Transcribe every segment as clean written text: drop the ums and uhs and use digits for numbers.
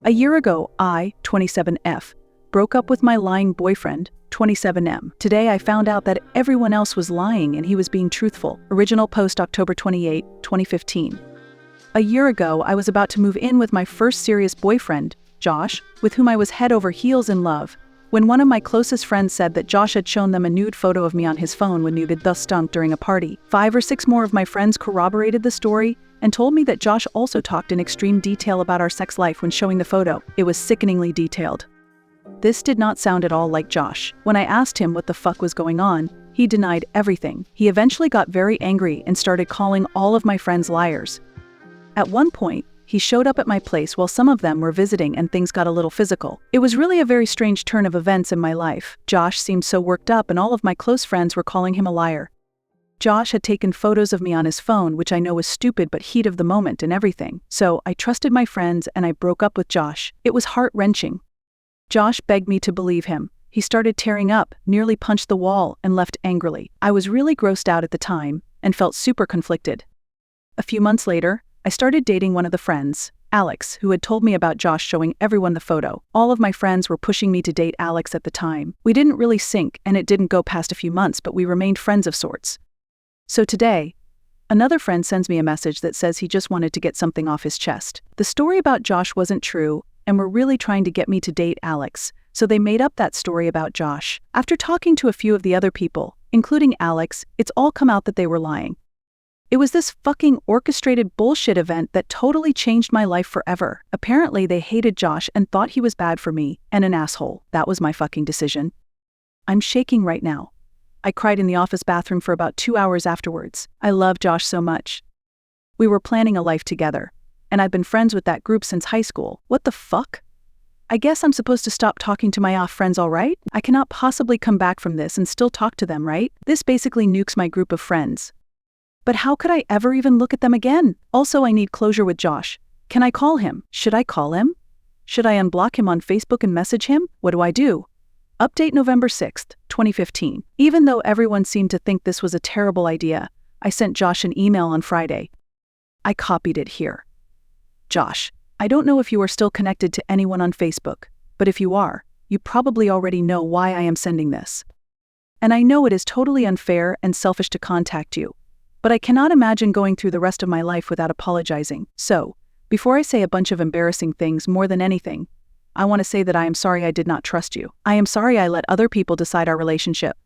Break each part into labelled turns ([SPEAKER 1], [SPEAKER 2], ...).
[SPEAKER 1] A year ago, I, 27F, broke up with my lying boyfriend, 27M. Today I found out that everyone else was lying and he was being truthful. Original post October 28, 2015. A year ago, I was about to move in with my first serious boyfriend, Josh, with whom I was head over heels in love, when one of my closest friends said that Josh had shown them a nude photo of me on his phone when nude thus stunk during a party. 5 or 6 more of my friends corroborated the story and told me that Josh also talked in extreme detail about our sex life when showing the photo. It was sickeningly detailed. This did not sound at all like Josh. When I asked him what the fuck was going on, he denied everything. He eventually got very angry and started calling all of my friends liars. At one point, he showed up at my place while some of them were visiting and things got a little physical. It was really a very strange turn of events in my life. Josh seemed so worked up and all of my close friends were calling him a liar. Josh had taken photos of me on his phone, which I know was stupid but heat of the moment and everything. So I trusted my friends and I broke up with Josh. It was heart-wrenching. Josh begged me to believe him. He started tearing up, nearly punched the wall, and left angrily. I was really grossed out at the time and felt super conflicted. A few months later, I started dating one of the friends, Alex, who had told me about Josh showing everyone the photo. All of my friends were pushing me to date Alex at the time. We didn't really sync and it didn't go past a few months, but we remained friends of sorts. So today, another friend sends me a message that says he just wanted to get something off his chest. The story about Josh wasn't true and were really trying to get me to date Alex, so they made up that story about Josh. After talking to a few of the other people, including Alex, it's all come out that they were lying. It was this fucking orchestrated bullshit event that totally changed my life forever. Apparently they hated Josh and thought he was bad for me and an asshole. That was my fucking decision. I'm shaking right now. I cried in the office bathroom for about 2 hours afterwards. I love Josh so much. We were planning a life together, and I've been friends with that group since high school. What the fuck? I guess I'm supposed to stop talking to my off friends, all right? I cannot possibly come back from this and still talk to them, right? This basically nukes my group of friends. But how could I ever even look at them again? Also, I need closure with Josh. Can I call him? Should I call him? Should I unblock him on Facebook and message him? What do I do? Update November 6th, 2015. Even though everyone seemed to think this was a terrible idea, I sent Josh an email on Friday. I copied it here. Josh, I don't know if you are still connected to anyone on Facebook, but if you are, you probably already know why I am sending this. And I know it is totally unfair and selfish to contact you, but I cannot imagine going through the rest of my life without apologizing. So, before I say a bunch of embarrassing things, more than anything, I want to say that I am sorry I did not trust you. I am sorry I let other people decide our relationship.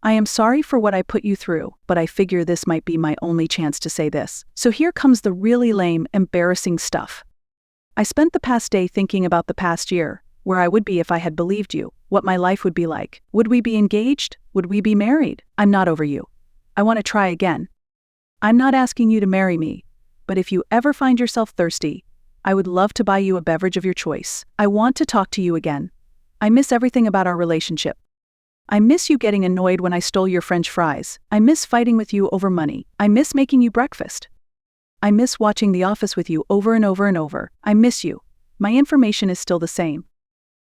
[SPEAKER 1] I am sorry for what I put you through, but I figure this might be my only chance to say this. So here comes the really lame, embarrassing stuff. I spent the past day thinking about the past year, where I would be if I had believed you, what my life would be like. Would we be engaged? Would we be married? I'm not over you. I want to try again. I'm not asking you to marry me, but if you ever find yourself thirsty, I would love to buy you a beverage of your choice. I want to talk to you again. I miss everything about our relationship. I miss you getting annoyed when I stole your French fries. I miss fighting with you over money. I miss making you breakfast. I miss watching The Office with you over and over and over. I miss you. My information is still the same.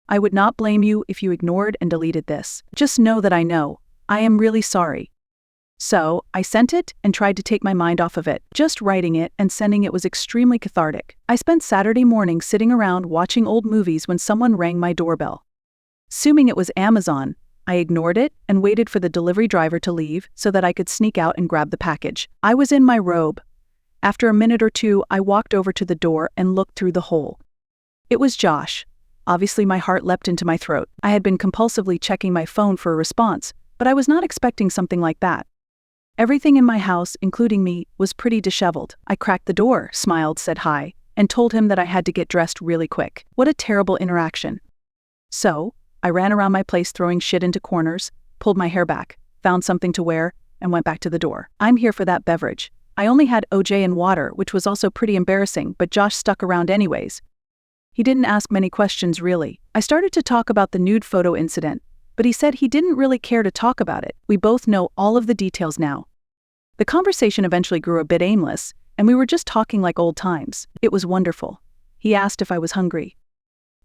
[SPEAKER 1] I would not blame you if you ignored and deleted this. Just know that I know. I am really sorry. So, I sent it and tried to take my mind off of it. Just writing it and sending it was extremely cathartic. I spent Saturday morning sitting around watching old movies when someone rang my doorbell. Assuming it was Amazon, I ignored it and waited for the delivery driver to leave so that I could sneak out and grab the package. I was in my robe. After a minute or two, I walked over to the door and looked through the hole. It was Josh. Obviously, my heart leapt into my throat. I had been compulsively checking my phone for a response, but I was not expecting something like that. Everything in my house, including me, was pretty disheveled. I cracked the door, smiled, said hi, and told him that I had to get dressed really quick. What a terrible interaction. So, I ran around my place throwing shit into corners, pulled my hair back, found something to wear, and went back to the door. I'm here for that beverage. I only had OJ and water, which was also pretty embarrassing, but Josh stuck around anyways. He didn't ask many questions really. I started to talk about the nude photo incident, but he said he didn't really care to talk about it. We both know all of the details now. The conversation eventually grew a bit aimless, and we were just talking like old times. It was wonderful. He asked if I was hungry.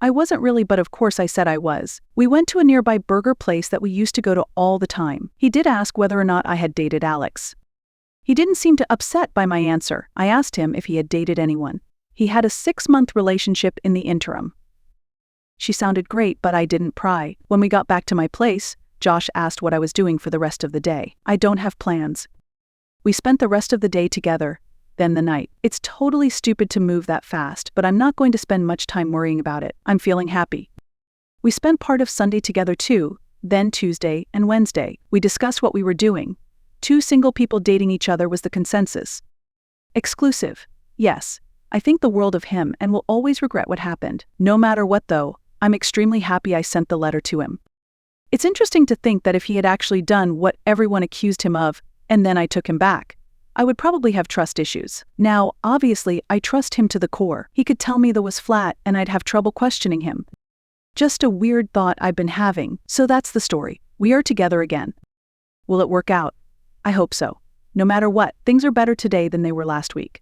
[SPEAKER 1] I wasn't really, but of course I said I was. We went to a nearby burger place that we used to go to all the time. He did ask whether or not I had dated Alex. He didn't seem too upset by my answer. I asked him if he had dated anyone. He had a 6-month relationship in the interim. She sounded great, but I didn't pry. When we got back to my place, Josh asked what I was doing for the rest of the day. I don't have plans. We spent the rest of the day together, then the night. It's totally stupid to move that fast, but I'm not going to spend much time worrying about it. I'm feeling happy. We spent part of Sunday together too, then Tuesday and Wednesday. We discussed what we were doing. 2 single people dating each other was the consensus. Exclusive. Yes, I think the world of him and will always regret what happened. No matter what though, I'm extremely happy I sent the letter to him. It's interesting to think that if he had actually done what everyone accused him of, and then I took him back, I would probably have trust issues. Now, obviously, I trust him to the core. He could tell me that was flat and I'd have trouble questioning him. Just a weird thought I've been having. So that's the story. We are together again. Will it work out? I hope so. No matter what, things are better today than they were last week.